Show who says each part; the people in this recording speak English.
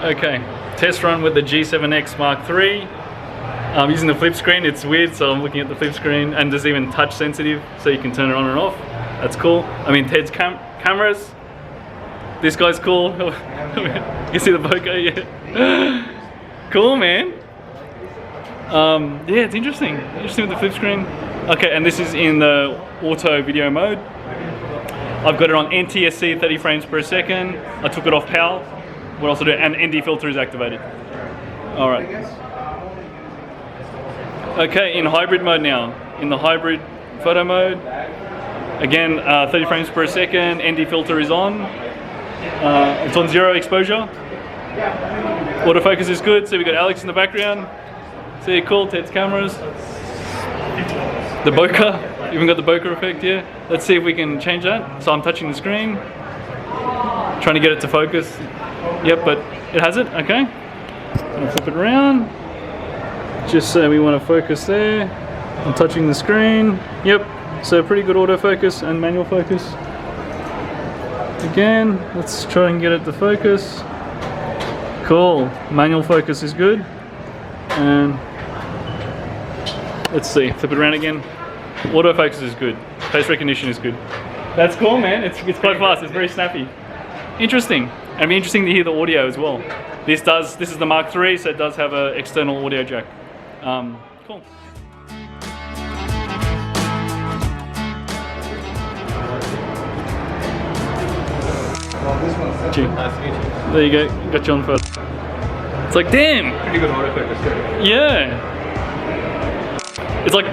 Speaker 1: Okay, test run with the G7X Mark III. I'm using the flip screen. It's weird, so I'm looking at the flip screen, and there's even touch sensitive, so you can turn it on and off. That's cool. I mean, Ted's cameras. This guy's cool. You see the bokeh? Yeah. Cool, man. Yeah, it's interesting. Interesting with the flip screen. Okay, and this is in the auto video mode. I've got it on NTSC 30 frames per second. I took it off PAL. What else I do? And ND filter is activated. All right. Okay, in hybrid mode now. In the hybrid photo mode. Again, 30 frames per second. ND filter is on. It's on 0 exposure. Autofocus is good. So we got Alex in the background. See, cool. Ted's cameras. The bokeh. Even got the bokeh effect here. Let's see if we can change that. So I'm touching the screen. Trying to get it to focus. Yep, but it has it. Okay. I'm gonna flip it around. Just so we want to focus there. I'm touching the screen. Yep. So pretty good autofocus and manual focus. Again, let's try and get it to focus. Cool. Manual focus is good. And let's see. Flip it around again. Autofocus is good. Face recognition is good. That's cool, man. It's quite fast. It's very snappy. Interesting. And it'd be interesting to hear the audio as well. This is the Mark III, so it does have an external audio jack. Cool. Gee. There you go. Got you on photo. It's like, damn.
Speaker 2: Pretty good autofocus too.
Speaker 1: Yeah. It's like